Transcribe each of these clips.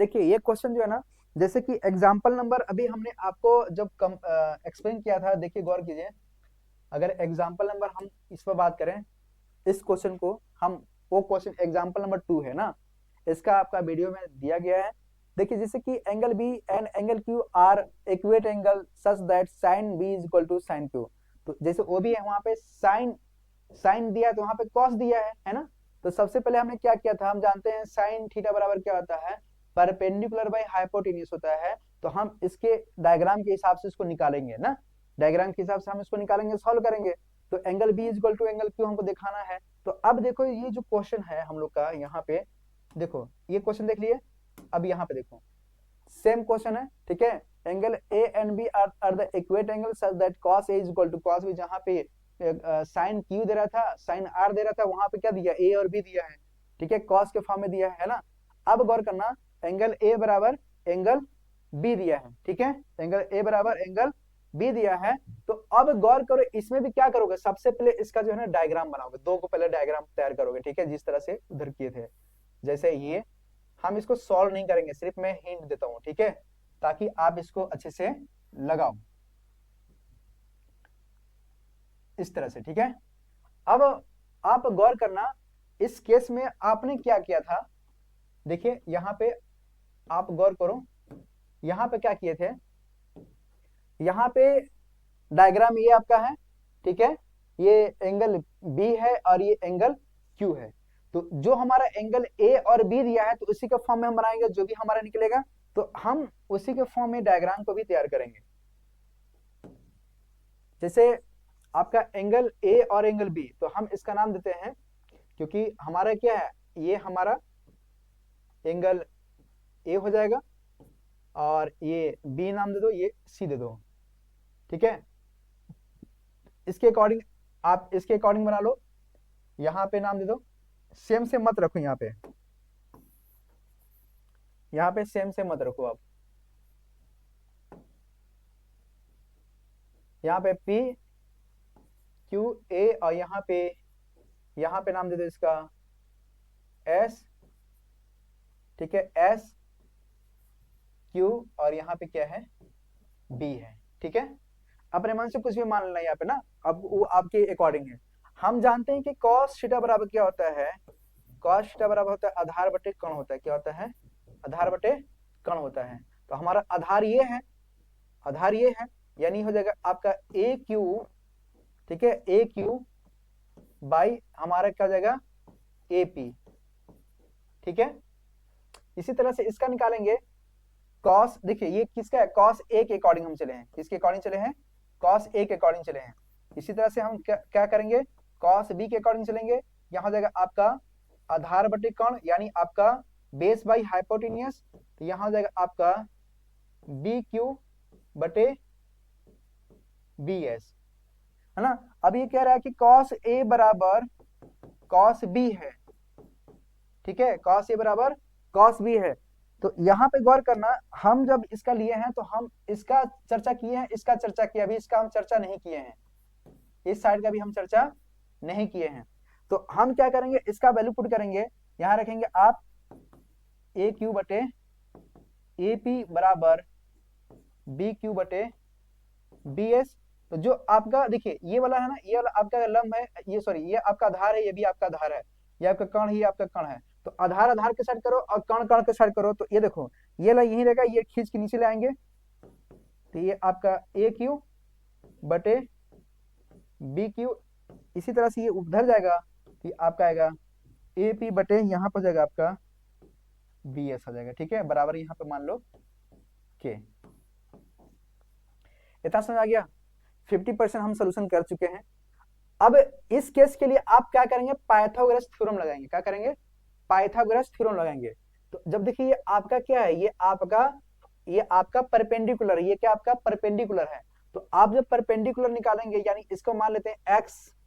देखिए ये क्वेश्चन जो है ना, जैसे कि एग्जाम्पल नंबर अभी हमने आपको जब कम एक्सप्लेन किया था, देखिए गौर कीजिए। अगर एग्जाम्पल नंबर हम इस पर बात करें, इस क्वेश्चन को हम, वो क्वेश्चन एग्जाम्पल नंबर 2 है ना, इसका आपका वीडियो में दिया गया है। देखिए जैसे कि angle B and angle Q are equate angle such that sine B is equal to sine Q. तो जैसे ओ बी है, वहां पे साइन साइन दिया है, तो वहां पे कॉस दिया है ना। तो सबसे पहले हमने क्या किया था, हम जानते हैं साइन थीटा बराबर क्या होता है, परपेंडिकुलर बाय हाइपोटेन्यूज होता है। तो हम इसके डायग्राम के हिसाब से इसको निकालेंगे ना, डायग्राम के हिसाब से हम इसको निकालेंगे, सॉल्व करेंगे। तो angle B is equal to angle Q हमको दिखाना है। तो अब देखो ये जो क्वेश्चन है हम लोग का, यहाँ पे देखो ये क्वेश्चन देख लिए। अब यहाँ पे देखो सेम क्वेश्चन है, ठीक है। Angle A and B are the equate angle such that cos a is equal to cos b। जहाँ पे साइन क्यू दे रहा था, साइन आर दे रहा था, वहां पे क्या दिया, ए और बी दिया है, ठीक है, कॉस के फॉर्म में दिया है ना। अब गौर करना, एंगल ए बराबर एंगल बी दिया है, ठीक है, एंगल ए बराबर एंगल बी दिया है। तो अब गौर करो, इसमें भी क्या करोगे, सबसे पहले इसका जो है ना डायग्राम बनाओगे, दो को पहले डायग्राम तैयार करोगे, ठीक है, जिस तरह से उधर किए थे। जैसे ये हम इसको सॉल्व नहीं करेंगे, सिर्फ मैं हिंट देता हूं, ठीक है, ताकि आप इसको अच्छे से लगाओ इस तरह से, ठीक है। अब आप गौर करना, इस केस में आपने क्या किया था, देखिए यहां पे आप गौर करो, यहां पे क्या किए थे, यहां पे डायग्राम ये आपका है, ठीक है, ये एंगल बी है और ये एंगल क्यू है। तो जो हमारा एंगल ए और बी दिया है, तो उसी के फॉर्म में हम बनाएंगे, जो भी हमारा निकलेगा तो हम उसी के फॉर्म में डायग्राम को भी तैयार करेंगे। जैसे आपका एंगल ए और एंगल बी, तो हम इसका नाम देते हैं, क्योंकि हमारा क्या है, ये हमारा एंगल ए हो जाएगा और ये बी नाम दे दो, ये सी दे दो, ठीक है। इसके अकॉर्डिंग आप इसके अकॉर्डिंग बना लो, यहाँ पे नाम दे दो, सेम से मत रखो, यहाँ पे सेम से मत रखो आप, यहाँ पे पी क्यू ए और यहाँ पे नाम दे दो इसका एस, ठीक है, एस क्यू और यहाँ पे क्या है, बी है, ठीक है। अपने मन से कुछ भी मान लेना यहाँ पे ना, अब वो आपके अकॉर्डिंग है। हम जानते हैं कि cos थीटा बराबर क्या होता है, cos थीटा बराबर होता है आधार बटे कण होता है, क्या होता है, आधार बटे कण होता है। तो हमारा आधार ये है, आधार ये है, यानी हो जाएगा आपका ए क्यू, ठीक है, ए क्यू बाई हमारा क्या हो जाएगा ए पी, ठीक है। इसी तरह से इसका निकालेंगे, कॉस, देखिए ये किसका है, कॉस ए के अकॉर्डिंग हम चले हैं, किसके अकॉर्डिंग चले हैं, कॉस ए के अकॉर्डिंग चले हैं। इसी तरह से हम क्या करेंगे, कॉस बी के अकॉर्डिंग चलेंगे। यहाँ हो जाएगा आपका आधार बटे कण, यानी आपका बेस बाई हाइपोटेनियस। तो यहाँ हो जाएगा आपका बी क्यू बटे बी एस, है ना। अब ये कह रहा है कि कॉस ए बराबर कॉस बी है, ठीक है, कॉस ए बराबर कॉस बी है। तो यहाँ पे गौर करना, हम जब इसका लिए हैं तो हम इसका चर्चा किए हैं, इसका चर्चा किया, अभी इसका हम चर्चा नहीं किए हैं, इस साइड का भी हम चर्चा नहीं किए हैं। तो हम क्या करेंगे, इसका वैल्यू पुट करेंगे, यहाँ रखेंगे आप ए क्यू बटे ए पी बराबर बी क्यू बटे बी एस। तो जो आपका देखिए ये वाला है ना, ये वाला आपका लंब है, ये सॉरी ये आपका आधार है, ये भी आपका आधार है, ये आपका कण ही आपका कण है। तो आधार आधार के साइड करो और कण कण के साइड करो, तो ये देखो ये ला यही रहेगा, ये खींच के नीचे ले आएंगे, तो ये आपका ए क्यू बटे बी क्यू, इसी तरह से ये उधर जाएगा, तो ये आपका आएगा ए पी बटे यहाँ पर जाएगा आपका बी एस आ जाएगा, ठीक है, बराबर यहाँ पे मान लो के। इतना समझ आ गया, 50% हम सोल्यूशन कर चुके हैं। अब इस केस के लिए आप क्या करेंगे, पाइथागोरस थ्योरम लगाएंगे, क्या करेंगे, पाइथागोरस थ्योरम लगाएंगे। तो जब देखिए ये आपका क्या है, ये आपका परपेंडिकुलर, ये क्या आपका परपेंडिकुलर है। तो आप जब परपेंडिकुलर निकालेंगे, यानी इसको मान लेते हैं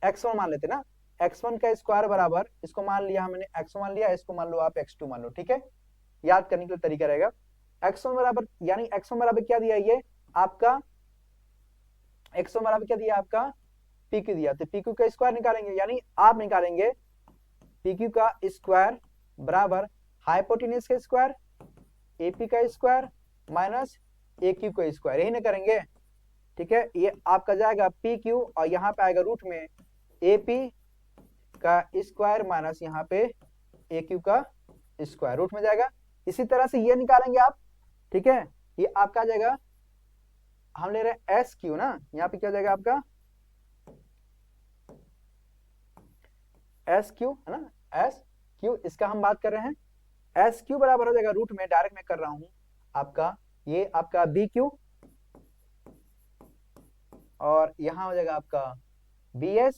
x1 मान लेते हैं ना, x1 का स्क्वायर बराबर, इसको मान लिया हमने, x1 मान लिया, इसको मान लो आप x2 मान लो, ठीक है, याद करने के लिए तरीका रहेगा। x1 बराबर, यानी x1 बराबर क्या दिया, ये आपका x1 बराबर क्या दिया आपका PQ दिया, तो PQ का स्क्वायर निकालेंगे, यानी आप निकालेंगे PQ का स्क्वायर बराबर हाइपोटेन्यूज का स्क्वायर AP का स्क्वायर माइनस AQ का स्क्वायर, यही ना करेंगे। ठीक है, ये आपका जाएगा PQ और यहाँ पे आएगा रूट में AP का स्क्वायर माइनस यहाँ पे AQ का स्क्वायर रूट में जाएगा। इसी तरह से ये निकालेंगे आप। ठीक है, ये आपका आ जाएगा, हम ले रहे हैं SQ ना, यहाँ पे क्या जाएगा आपका SQ है ना, SQ, इसका हम बात कर रहे हैं। SQ बराबर हो जाएगा रूट में, डायरेक्ट मैं कर रहा हूं आपका, ये आपका BQ और यहां हो जाएगा आपका BS,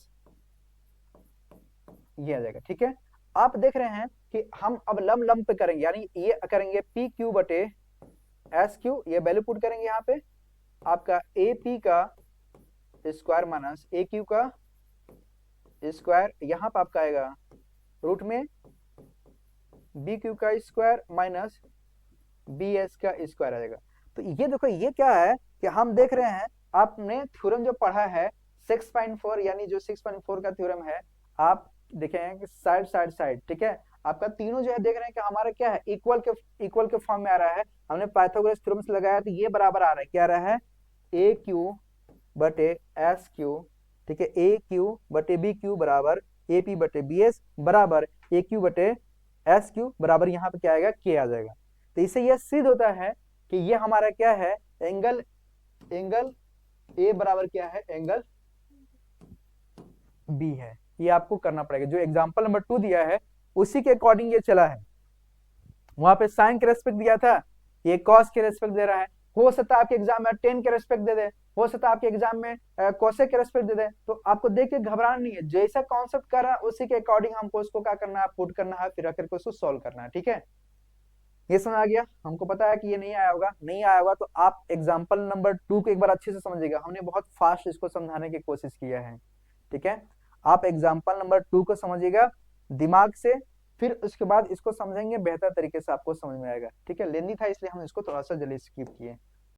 ये आ जाएगा। ठीक है, आप देख रहे हैं कि हम अब लम लम पे करेंगे, यानी ये करेंगे PQ बटे SQ, ये वैल्यू पुट करेंगे यहाँ पे, आपका AP का स्क्वायर माइनस AQ का स्क्वायर, यहाँ पे आपका आएगा रूट में BQ का स्क्वायर माइनस BS का स्क्वायर आ जाएगा। तो ये देखो, ये क्या है कि हम देख रहे हैं, आपने थ्योरम जो पढ़ा है 6.4, यानी जो 6.4 का थ्योरम है, आप देखेंगे कि साइड साइड साइड, ठीक है, आपका तीनों जो है देख रहे हैं कि हमारा क्या है, इक्वल के फॉर्म में आ रहा है। हमने पाइथागोरस थ्योरम से लगाया तो ये बराबर आ रहा है, क्या आ रहा है, AQ बटे SQ, ठीक है, AQ बटे BQ बराबर AP बटे BS बराबर AQ बटे SQ बराबर यहाँ पे क्या आएगा, K आ जाएगा। तो इससे यह सिद्ध होता है कि ये हमारा क्या है, एंगल A बराबर क्या है, एंगल B है। ये आपको करना पड़ेगा, जो एग्जांपल नंबर 2 दिया है उसी के अकॉर्डिंग ये चला है। वहां पे साइन के रेस्पेक्ट दिया था, ये कॉस के रेस्पेक्ट दे रहा है। हो सकता है आपके एग्जाम में टेन के रेस्पेक्ट दे दे, हो सकता है आपके एग्जाम में कोसेक के रेस्पेक्ट दे दे, तो आपको देख के घबराना नहीं है, जैसा कॉन्सेप्ट कर रहा है उसी के अकॉर्डिंग हमको उसको क्या करना है, पुट करना है, फिर आकर के उसको सॉल्व करना है। ठीक है, ये समझ आ गया। हमको पता है कि ये नहीं आया होगा, नहीं आया होगा तो आप एग्जाम्पल नंबर 2 को एक बार अच्छे से समझिएगा, हमने बहुत फास्ट इसको समझाने की कोशिश किया है। ठीक है, आप एग्जाम्पल नंबर 2 को समझिएगा दिमाग से, फिर उसके बाद इसको समझेंगे बेहतर तरीके से, आपको समझ में आएगा। ठीक है, लेंदी था इसलिए हम इसको थोड़ा सा जल्दी स्किप किए।